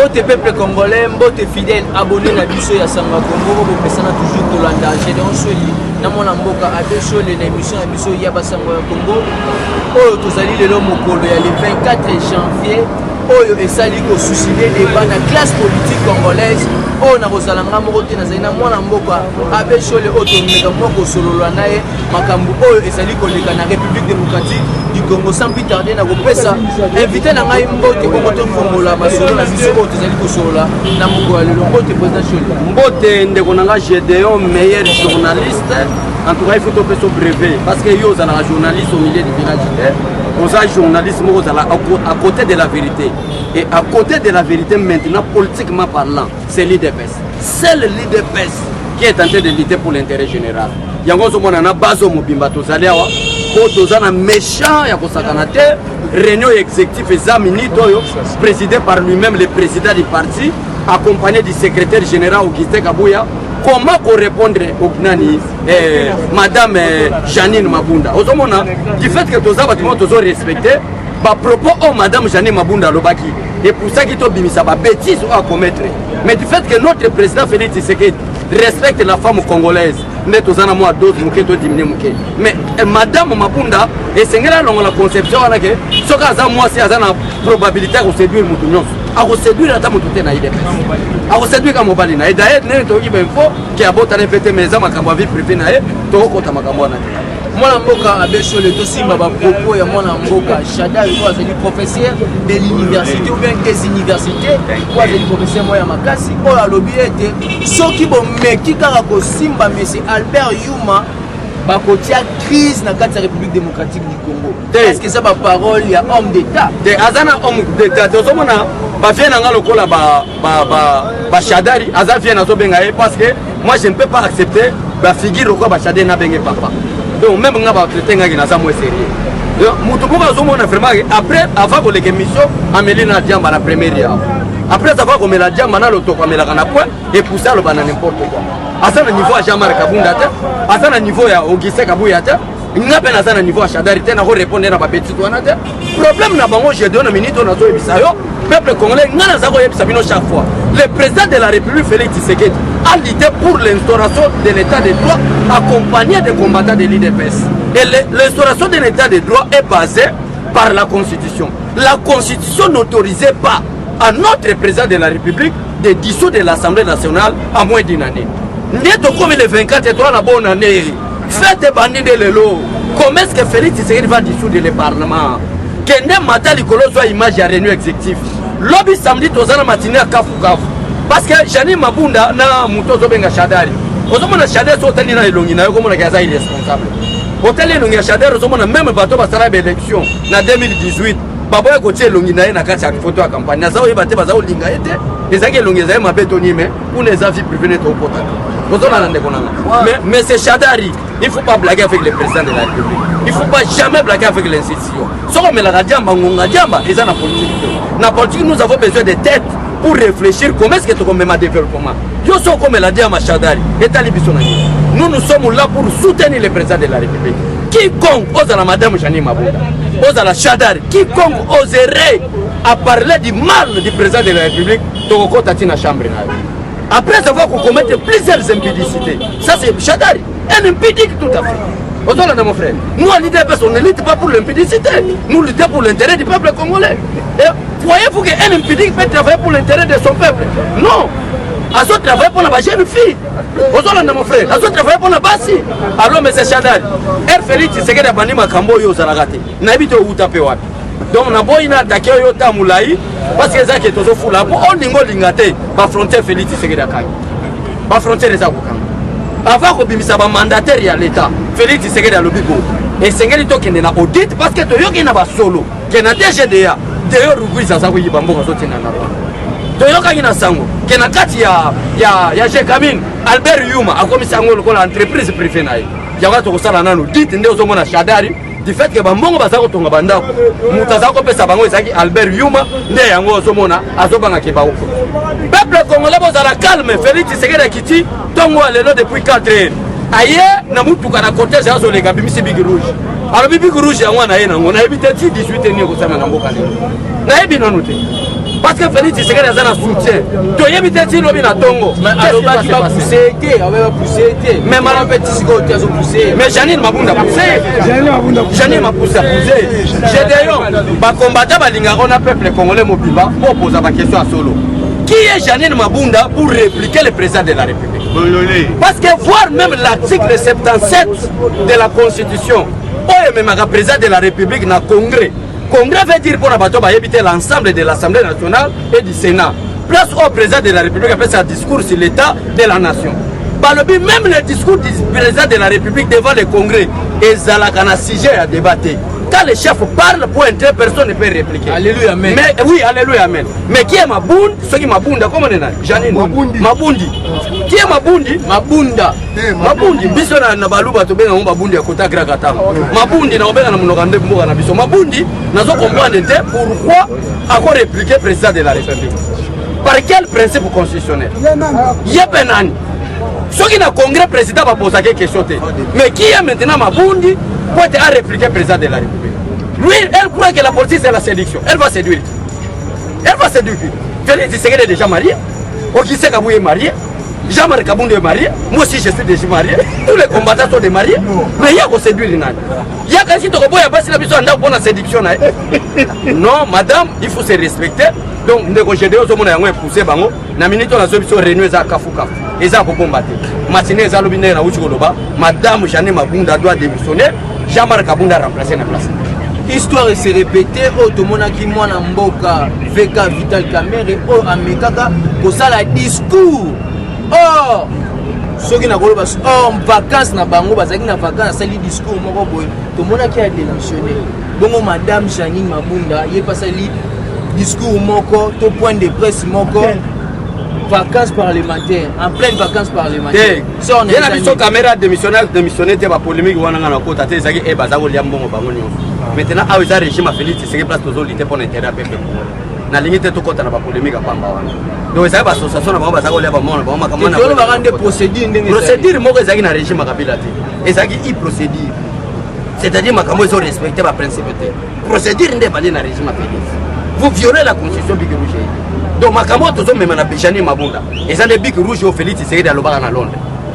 Mbote peuple congolais, mbote fidèle, abonné à Bisso ya Sanga Congo, vous pouvez toujours Tolanda, Gédéon Soli, Namona Mboka, Adesso, l'émission à Bisso ya Sanga Congo. Oh, Tozali le Mokolo, il y a le 24 janvier. Oyo esali ko susciter débat na classe politique congolaise o na kozalanga moko te na zaina mwana mboka abeshole otomeka moko sololwa naye makambu oyo esali koleka na République démocratique du Congo sans plus tarder na kopesa invité na ngai mbote ko moto fongola masolo na biso o tozali ko solola na moko ya lelo mbote président Choli mbote ndeko nanga Gédéon meilleur journaliste en tout cas il faut topé son brevet parce que yo za na journaliste au milieu du village aux journalistes à côté de la vérité. Et à côté de la vérité maintenant, politiquement parlant, c'est l'IDPS. C'est le l'IDPS qui est tenté de lutter pour l'intérêt général. Il y a un bazo mobimba tozaliawa, tozana méchant ya kosakanate, réunion exécutive examinée présidé par lui-même le président du parti, accompagné du secrétaire général Augustin Kabouya. Comment répondre au Gnani, Madame Janine Mabunda. Du fait que tous les respecté, propos de Madame Janine Mabunda Lobaki, et pour ça qu'il y a des bêtises à commettre. Mais du fait que notre président Félix Tshisekedi respecte la femme congolaise, mais Madame Mabunda, et c'est la conception que ce cas moi c'est la probabilité de séduire Moutounion. A séduire la mototé na IDPS. A séduire comme Mobalina. Et d'ailleurs, nous avons dit qu'il y a beaucoup de mes amis qui ont vie privée na to ko tamakambo na. Mwana mboka abeshole to simba ba propos ya mwana mboka Shada ko azali professeur de l'université ou bien des universités ko azali professeur moya makasi ko alobi ete soki bo meki kaka ko simba monsieur Albert Yuma ba kotia crise na kati ya République démocratique du Congo. Est-ce que ça ba parole ya homme d'état? De azana homme d'état to somona ba vient nga lokola ba Shadari aza vient na so benga parce que moi je ne peux pas accepter ba figure ko ba Shadari na benga papa. Donc même nga ba traiter nga na ça moins sérieux. Donc mutubuka zo mona vraiment après avant que l'émission Amelina Diamba la première ya. Après avoir comme la Diamba na loto comme la kana point et pour ça le bana n'importe quoi. À ça le niveau à Jean-Marc Kabunda à ça le niveau ya Augustin Kabouya n'a pas à ça le niveau à Shadari tena ko répondre na ba petit wana problème na bango je donne minute on a zo ebisayo peuple congolais ngana za ko ebisabino chaque fois. Le président de la République Félix Tshisekedi a lutté pour l'instauration de l'état de droit accompagné des combattants de l'IDPS. Et l'instauration de l'état de droit est basée par la Constitution. La Constitution n'autorisait pas à notre président de la République de dissoudre l'Assemblée nationale à moins d'une année. N'est-ce comme le 24 et 3 la bonne année, faites bandit de l'élo. Comment est-ce que Félix Tshisekedi va dissoudre le Parlement? Que ne matin l'icolo soit image à réunion exécutive. Lobby samedi tozana matinée à Kafu. Parce que Janine Mabunda na mutozo benga Shadari. Ozomona Shadari so tali na elongi na yo komona kaza irresponsable. Hotel elongi ya Shadari ozomona même bato basala ba élection na 2018. Baboya kotie elongi na ye na kati ya photo ya campagne. Na zawo yeba te bazawo linga ete. Ezaki elongi za mabetoni mais pour les avis privés to pota. Ozomona ndeko nanga. Mais c'est Shadari, il faut pas blaguer avec le président de la République. Il faut pas jamais blaguer avec l'institution. Soko melaka Diamba ngonga Diamba eza na politique. Na politique nous avons besoin de tête pour réfléchir comment est-ce que tu as un développement. Yo so comme l'a dit à Machadari, nous sommes là pour soutenir le président de la République. Quiconque ose la madame Janine Mabunda, ose la Chadari, quiconque oserait à parler du mal du président de la République, tu vas dans la chambre. Après avoir commis plusieurs impudicités, ça c'est Chadari, un impudique tout à fait. Mon frère, nous à l'IDPS, on ne lutte pas pour l'impudicité, nous luttons pour l'intérêt du peuple congolais. Voyez-vous qu'un impudique peut travailler pour l'intérêt de son peuple? Non. À ce travail pour la jeune fille. Mon frère, à ce travail pour la bassi. Alors, M. Chadari, elle Félix Tshisekedi a banni Makambo yo Zaragate. N'habite au Utapewa. Donc, on a beau y attaquer au Tamoulaï, parce que ça qui est toujours fou là, on lingo lingate, va frontière Félix Tshisekedi à Kang. Va frontière les Aboukan. Avant que Bimisa va mandataire à l'État, Félix Tshisekedi a le bigo. Et Tshisekedi to kende na audit parce que to yo ki na ba solo, ke na TGDA. D'ailleurs, Ruguiza ça oui bambo ko sotina na ba. Toyoka ina sango, ke na kati ya Jekamin, Albert Yuma akomisa ngolo ko la entreprise privée na ye. Ya wato ko sala nanu dit nde ozomona Shadari, du fait que bambongo bazako tonga bandako. Mutazako pesa bango ezaki Albert Yuma nde yango ozomona azobanga ke ba uko. Peuple congolais bozala calme, Félix Tshisekedi kiti tongo lelo depuis 4 heures. Aye na mutuka na cortège azo le gabimisi big rouge. Alors big rouge yango na ye nango na ebite ti 18 ni ko sama na mboka lelo. Na ebi nanu te. parce que Félix Tshisekedi a un soutien. Tu as évité de dire na tongo. Mais mais Janine Mabunda poussé. Janine m'a poussé à pousser. J'ai d'ailleurs, bah combattre on a peuple congolais mobile pour poser ma question à Solo. Qui est Janine Mabunda pour répliquer le président de la République? Parce que voir même l'article 77 de la Constitution, même le président de la République dans le Congrès. Congrès veut dire pour éviter l'ensemble de l'Assemblée nationale et du Sénat. Place au président de la République après un discours sur l'état de la nation. Même le discours du président de la République devant le Congrès, et un sujet à débattre. Quand le chef parle pour entrer, personne ne peut répliquer. Alléluia, amen. Mais, oui, alléluia, amen. Mais qui est Mabound? Ceux qui Mabounda, comment on est? Janine Mabundi. Qui est Mabundi? Mabunda. Mabundi. Biso na baluba to benga Mabundi ya kota gra kata. Mabundi na obenga na munokande mboka na biso. Mabundi nazo comprendre pourquoi encore répliquer président de la République. Par quel principe constitutionnel? Yebenani. Ceux qui n'ont congrès président va poser des questions. Mais qui est maintenant Mabundi pour être répliquer président de la République? Lui, elle croit que la politique c'est la séduction. Elle va séduire. Elle va séduire. Félix Tshisekedi est déjà marié. Okise Kabou est marié. Jean-Marc Kabound est marié. Moi aussi je suis déjà marié. Tous les combattants sont des mariés. Mais il y a qu'on séduire. Il y a quelqu'un qui a passé la mission pour la séduction. Non, madame, il faut se respecter. Donc, nous avons poussé bango. Na minute on a solution réunion za kafu kafu. Eza pour combattre. Matinée za lobine na uchi koloba. Madame Janine Mabunda doit démissionner. Jean-Marc Kabound a remplacé la place. Histoire se répéter au tomonaki mwana mboka VK Vital Kamerhe o amekaka kosala discours. Oh ceux qui na koloba en vacances na bango bazaki na vacances sali discours moko boy tomonaki a démissionné. Bongo madame Janine Mabunda ye pasali discours moko to point de presse moko vacances parlementaires en pleine vacances parlementaires. Si on est la caméra démissionné te ba polémique wana ngana ko tate zaki e bazako liambongo bango nyonso. Maintenant a eu régime à Félix Tshisekedi place aux autres pour l'intérêt à peuple. Na limite to kota na ba polémique pamba wana. Donc ça ba association na ba bazako liamba mona ba makamana. Tu dois rendre procédure moko ezaki na régime à Kabila te. Ezaki i procédure. C'est-à-dire makambo ils ont respecté ba principe te. Procédure ndé balé na régime à Félix. Vous violez la constitution Big Rouge. Donc makambo tozo même na Janine Mabunda. Et ça des Big Rouge au Félix Tshisekedi à Lobara na Londres.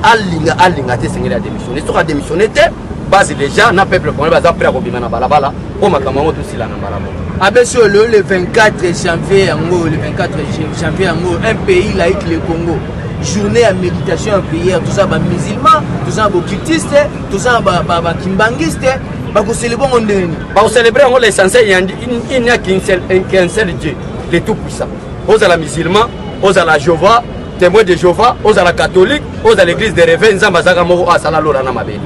Alinga te Tshisekedi a démissionné. Il sera démissionné te base déjà na peuple congolais baza prêt à kobima na balabala pour makambo to sila na balabala. Abesso le 24 janvier yango le 24 janvier yango un pays laïque le Congo. Journée à méditation en prière, tout ça ba musulmans, tout ça ba occultistes, tout ça ba kimbangistes. Pour célébrer l'essentiel, il n'y a qu'un seul Dieu, le tout-puissant. Aux à la musulman, aux à la Jéhovah, témoins de Jéhovah, aux à la catholique, aux à l'église de Réveil, Nzamba Moro à Salalora Namabele.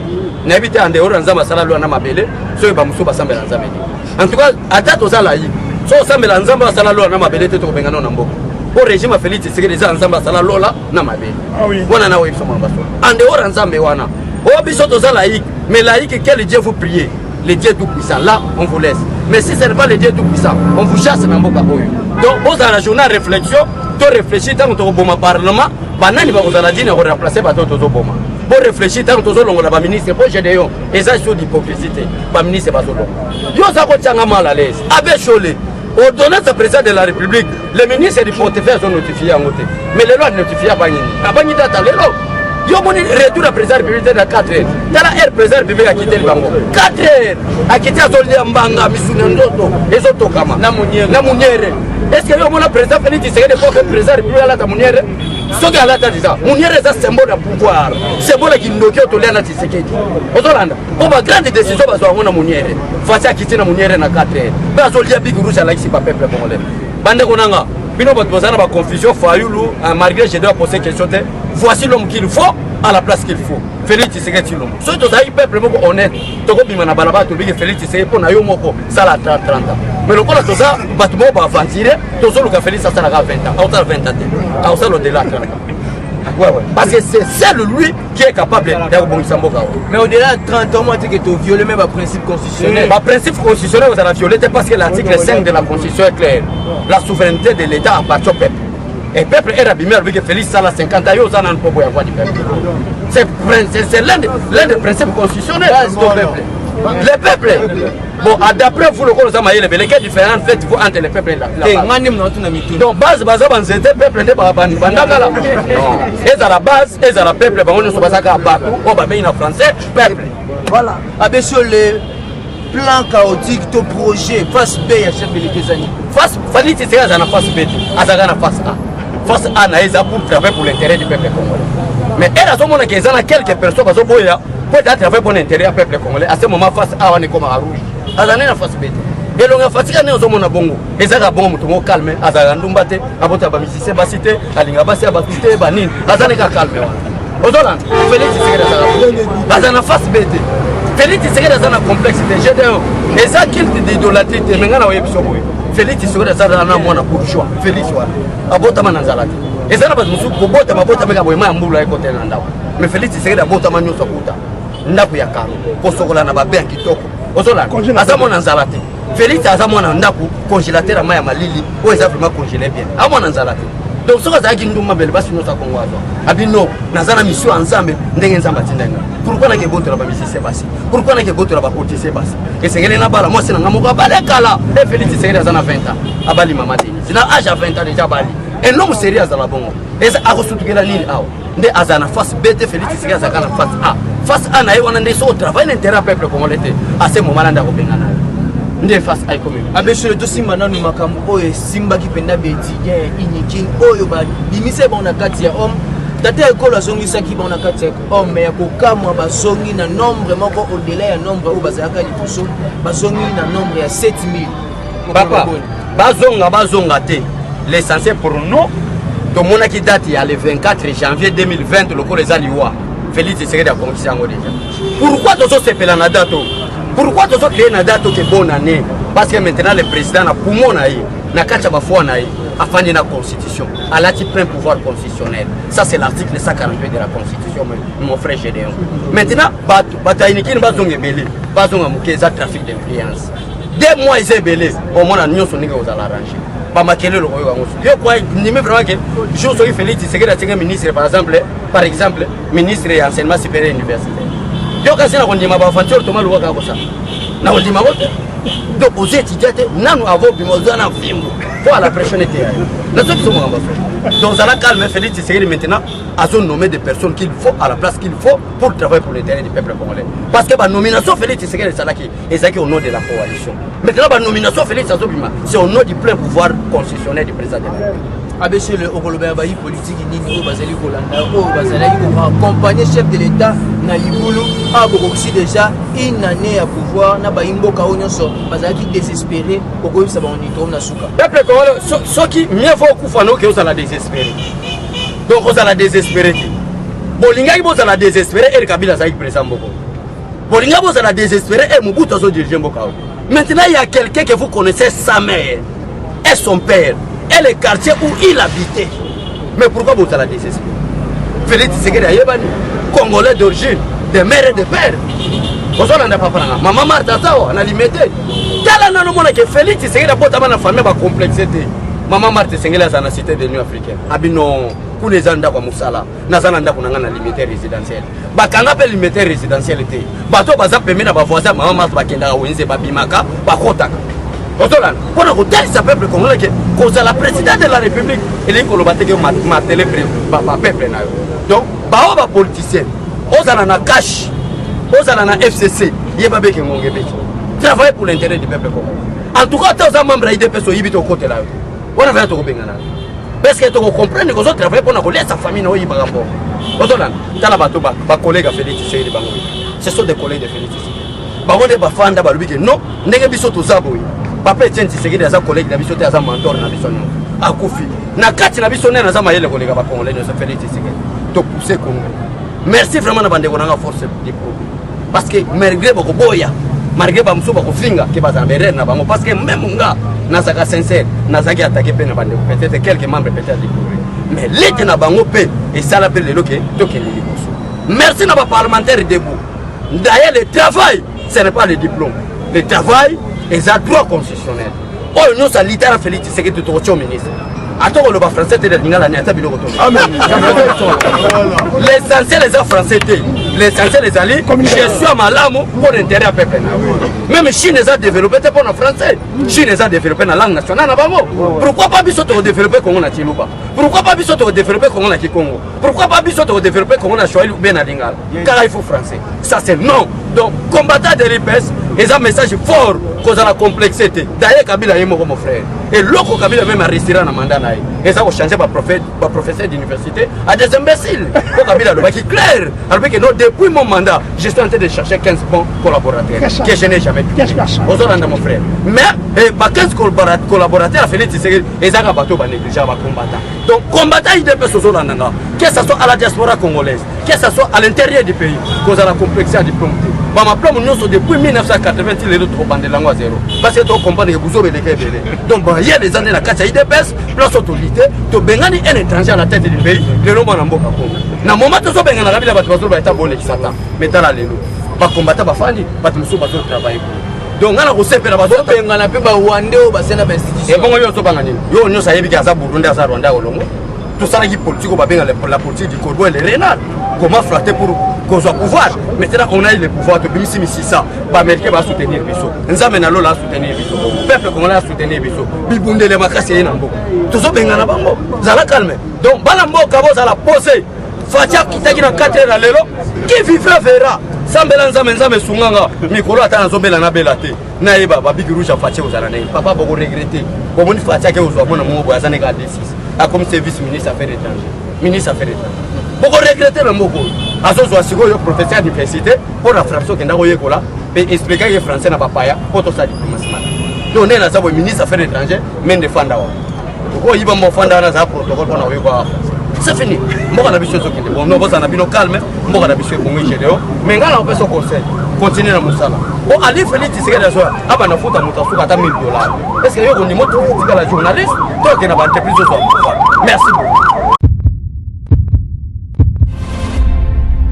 N'habitez en dehors Nzamba Salalora Namabele, ceux qui sont Bassambe Nzambe. En tout cas, à date aux alaïs, ceux qui sont Nzamba Salalora Namabele, tu es au Nambo. Au régime à Félix Tshisekedi, Nzamba Salalora Namabele. Wana na web en dehors Nzambe Wana. Oh, bisous aux alaïs. Mais laïque, quel Dieu vous priez? Le Dieu tout-puissant, là, on vous laisse. Mais si ce n'est pas le Dieu tout-puissant, on vous chasse dans le Donc, vous avez la journée de réflexion, tu réfléchis tant que tu as un parlement, banani va vous aller dire qu'on remplacer par d'autres Obama. Vous réfléchissez tant que tu as un ministre, pour Gédéon, et ça, c'est d'hypocrisie. Pas ministre, pas solo. Yo, ça va mal à l'aise. Avec Cholé, ordonnance président de la République, le ministre du portefeuille sont notifiés en côté. Mais les lois ne notifient pas. À Bagni Data, les lois. Yo moni retour à président républicain dans 4 heures. Tala air président républicain a quitté le bango. 4 heures. A quitté à Soldia Mbanga, Misuna Ndoto, et Zoto Kama. Na Muniere. Est-ce que yo mona président Félix Tshisekedi pour que président républicain à la Muniere? Ce qui a la tête ça. Muniere c'est un symbole de pouvoir. Symbole qui nous qui autour de la Tshisekedi. Ozolanda. On va grande décision parce qu'on a Muniere. Face à quitter na Muniere na 4 heures. Parce que Soldia Big Rouge à la ici pas peuple congolais. Bande konanga. Bino bat bozana ba confusion Fayoulou malgré je dois poser question. Voici l'homme qu'il faut à la place qu'il faut. Félix Tshisekedi l'homme. Ce que tu as eu peuple honnête. Toko bimana balaba to bige Félix Tshisekedi pour na yo moko ça la 30 ans. Mais le quoi tout ça batmo ba aventurer to solo ka Félix ça na 20 ans. Autant 20 ans. Autant au-delà 30 ans. Ouais. Parce que c'est seul lui qui est capable d'abonir Mboka. Mais au-delà de 30 ans, moi, tu que tu as violé même le principe constitutionnel. Le principe constitutionnel, vous avez violé parce que l'article 5 de la Constitution est clair. La souveraineté de l'État appartient au peuple. Et le peuple est abîmé avec Félix Sala 50 ans, il y a un peu de peuple. C'est l'un des principes constitutionnels du peuple. Le peuple. Bon, d'après vous, le corps de Maïle, quelle différence faites-vous entre le peuple et la base? Donc, base, le peuple n'est pas bandagala. Et à la base, et à la peuple, on ne se passe pas partout, on va bien en français, peuple. Voilà. Avec sur le plan chaotique, ton projet, face B, à chef de l'État. Face, fallait que c'est à la face B, à la face A. Face A, n'a pour travailler pour l'intérêt du peuple congolais. Mais elle a son moment qu'il y a quelques personnes qui peut travailler pour l'intérêt du peuple congolais. À ce moment, face A, on est comme à rouge. À la face B. Et l'on a fatigué à son moment bongo. Et ça a bon, tout le monde calme. À la Ndumbate, à votre abamissi, Sebasité, à l'Ingabassi, à Basité, Banin. À la Neka calme. Aux Hollandes, Félix c'est à la face B. Félix c'est dans la complexité. Et ça qu'il te d'idolâtrie, maintenant, Félix c'est dans la moine bourgeois. Félix, à votre manazalati. Et ça n'a pas de souci pour botter ma botte avec un moyen à côté de l'endroit. Mais Félix c'est dans la botte à Manu Sakuta. Napuyaka, pour ce qu'on a bien qui toque. Aux Hollandes, à sa manazalati. Félix a sa moine congélateur à Maya Malili, où ils ont vraiment congelé bien. À mon anzalati. Donc, ce que nous avons fait, c'est que nous avons fait une mission ensemble. Pourquoi nous avons fait la mission? Pourquoi nous avons fait la politique? Et c'est que nous avons fait la et Félix, c'est dans 20 ans. Abali Mamadini. C'est dans l'âge à 20 ans déjà. Et l'homme sérieux dans la bonne. Et ça a reçu la ligne A. Nous avons face B, Félix, c'est dans la face A. Face A, nous avons fait un travail d'intérêt peuple comme on l'était. À ce moment-là, nous avons fait ndé face ay commune abesho to simana no makambo oyo simba kipenda beti ya iniking oyo ba bimise bona kati ya homme tata ekolo azongisa ki bona kati ya homme ya kokamwa bazongi na nombre moko au-delà ya nombre oyo bazalaka lipuso bazongi na nombre ya 7000 papa bazonga te l'essentiel pour nous to mona ki date ya le 24 janvier 2020 le col les aliwa Félix Tshisekedi a conquis en déjà pourquoi to so sepela na date pourquoi tu as créé une date qui est bonne année? Parce que maintenant le président a poumon na kacha fois a fait la constitution. Elle a plein pouvoir constitutionnel. Ça c'est l'article 148 de la constitution, mon frère Gédéon. Maintenant, bataille qui bazonge belé, bazonga mukeza trafic d'influence. 2 mois ils belé, au moins nous sommes aux arranger. Pas maquiller le royaume. Je crois ni même vraiment que je suis Félix Tshisekedi ministre par exemple, ministre de l'enseignement supérieur universitaire. Donc, quand on dit que donc, aux étudiants, nous avons besoin d'un film pour la pression était. Donc, ça calme Félix Tshisekedi maintenant à son nommer des personnes qu'il faut à la place qu'il faut pour travailler pour l'intérêt du peuple congolais. Parce que la nomination Félix Tshisekedi est au nom de la coalition. Maintenant, la nomination Félix Tshisekedi c'est au nom du plein pouvoir constitutionnel du président. Abeshe le Okolobert Bayi politique nini bazali kolanda bazali accompagner chef de l'État na libulu a aussi déjà une année à pouvoir na baimboka onyoso bazali désespéré pour ça ba on y trouve na suka peuple congolais ceux qui mieux vaut kufano que ça la désespéré donc on la désespéré bolinga ki boza la désespéré et Kabila ça président mboko bolinga boza la désespéré et Mobutu azo diriger mboka maintenant il y a quelqu'un que vous connaissez sa mère et son père et le quartier où il habitait. Mais pourquoi vous allez désespérer? Félix Tshisekedi Ayebani, Congolais d'origine, de mère et de père. Vous n'avez pas parlé. Maman Martha Sao, on a limité. Quel est le moment que Félix Tshisekedi a porté la famille à complexité? Maman Martha Tshisekedi est dans la cité de l'Union africaine. Abino, pour les gens d'Akwa Moussala, Nazananda qu'on a limité résidentiel. Bakanga peut limiter résidentialité. Bato baza permis à voisin, Maman Martha Bakenda Wenze Babimaka, Bakotaka. Pour le côté ça peuple congolais que la présidente de la République elle est colobatée que ma télé peuple donc ba politicien ozana cash ozana FCC yeba beke ngongé travailler pour l'intérêt du peuple congolais en tout cas tous les membres de personnes yibito côté là on va faire to bengana parce que tu comprends que vous travaillez pour la sa famille no yiba rapport ozana tala bato ba collègue Félix Tshisekedi bango ce sont des collègues de Félix Tshisekedi bango de bafanda ba lubi que non ndenge biso to zaboyi Papa Etienne Tshisekedi aza collègue na biso te aza mentor na biso non akufi na kati na biso na za mayele kolega ba congolais no se Félix Tshisekedi to pousser Congo merci vraiment na bande konanga force du peuple parce que malgré boko boya malgré ba muso bako finga ke baza berere na bango parce que même nga na zaka sincère na zaki attaquer pe na bande peut-être quelques membres peut-être du pouvoir mais l'était na bango pe et ça l'appelle le loke to ke li boso merci na ba parlementaire debout d'ailleurs le travail ce n'est pas le diplôme le travail et ça droit constitutionnel. Oh nous ça littéralement Félix Tshisekedi de ton ministre. Attends le français te dire ngala ni ata biloko to. Amen. L'essentiel les français te. l'essentiel ezali gestion malamu pour l'intérêt ya peuple na même Chine eza développé te mpona français Chine eza développé na langue nationale na bango pourquoi pas biso todéveloppe Congo na Chiluba pourquoi pas biso todéveloppe Congo na Kikongo pourquoi pas biso todéveloppe Congo na Swahili ou bien na Lingala car il faut français ça c'est non donc combattant de l'IPS et un message fort cause de la complexité d'ailleurs Kabila est mon frère et l'autre Kabila même a resté dans mandat et ça va changer par professeur d'université à des imbéciles pour Kabila le qui clair alors que non depuis mon mandat je suis en train de chercher 15 bons collaborateurs que je n'ai jamais pu aux mon frère mais 15 collaborateurs a fait et ça va bateau va négliger va combattre donc combattant il dépend sur l'andanga que ce soit à la diaspora congolaise que ce soit à l'intérieur du pays cause de la complexité diplômée ma plan depuis 1980 les autres bandent langue à zéro parce que tu comprends que vous avez des kébélés donc il y a des années la carte IDPS place autorité tu bengani un étranger à la tête du pays le nom en mboka Congo na moment tu so bengana la bila batu bazo ba état bolé kisata mais tala lelo ba combattre ba fandi batu musu bazo travailler donc ngana ko sepela bazo bengana pe ba wande o ba sena ba institution et bon yo so bangani yo nyo sa yebi ka za Burundi za Rwanda olongo tout ça qui politique ba benga la politique du Congo et le rénal comment flatter pour qu'on soit pouvoir maintenant on a eu le pouvoir de bimisi ça ba américain va soutenir biso nzambe na lola soutenir biso peuple congolais a soutenir biso bibundele makasi na mbo tozo benga na bango zala calme donc bala mboka bo zala posé fatia kitaki na 4 heures lelo qui vivra verra sambela nzambe sunganga mikolo atana zombela na belate na yeba ba big rouge fatia ozala na papa boko regretter bomoni fatia ke ozwa mona mo boya zane ka D6 a comme service ministre affaires étrangères beaucoup regretter le mot azozo asiko yo professeur d'université pour la fraction kenda ko yekola pe expliquer que français na papaya pour to sa diplomatie donc na sabo ministre affaires étrangères men défendre wa ko yiba mo fanda na za protocole pour na yo quoi c'est fini mboka na biso sokende bon no boza na bino calme mboka na biso ko ngishelo mais ngala on peut se conseil continuer na musala o ali Félix Tshisekedi aso aba na futa muta suka ta $1000 est-ce que yo ko ni moto tika la journaliste to ke na ba entreprise so merci beaucoup.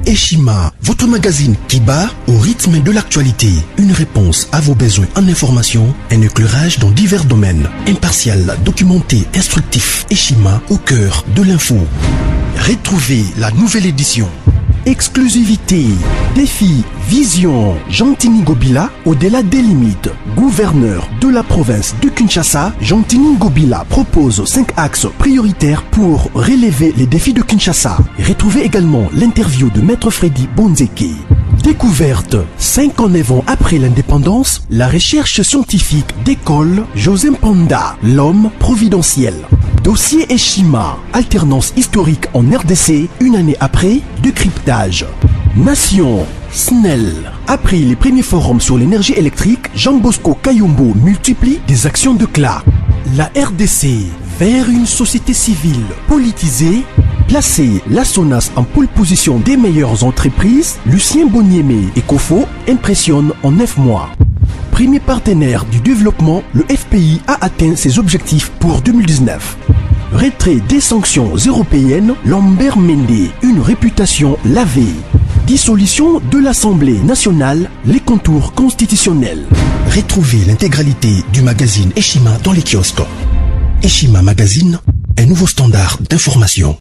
Eshima, votre magazine qui bat au rythme de l'actualité. Une réponse à vos besoins en information, un éclairage dans divers domaines. Impartial, documenté, instructif. Eshima au cœur de l'info. Retrouvez la nouvelle édition. Exclusivité, défi, vision. Jean-Tini Ngobila, au-delà des limites. Gouverneur de la province de Kinshasa, Jean-Tini Ngobila propose 5 axes prioritaires pour relever les défis de Kinshasa. Retrouvez également l'interview de Maître Freddy Bonzeke. Découverte, 59 ans après l'indépendance, la recherche scientifique d'école José Mpanda, l'homme providentiel. Dossier Eshima, alternance historique en RDC, une année après, décryptage. Nation, SNEL. Après les premiers forums sur l'énergie électrique, Jean Bosco Kayombo multiplie des actions de CLA. La RDC, vers une société civile politisée, placer la SONAS en pole position des meilleures entreprises, Lucien Boniemé et Kofo impressionnent en 9 mois. Premier partenaire du développement, le FPI a atteint ses objectifs pour 2019. Retrait des sanctions européennes, Lambert Mende, une réputation lavée. Dissolution de l'Assemblée nationale, les contours constitutionnels. Retrouvez l'intégralité du magazine Eshima dans les kiosques. Eshima Magazine, un nouveau standard d'information.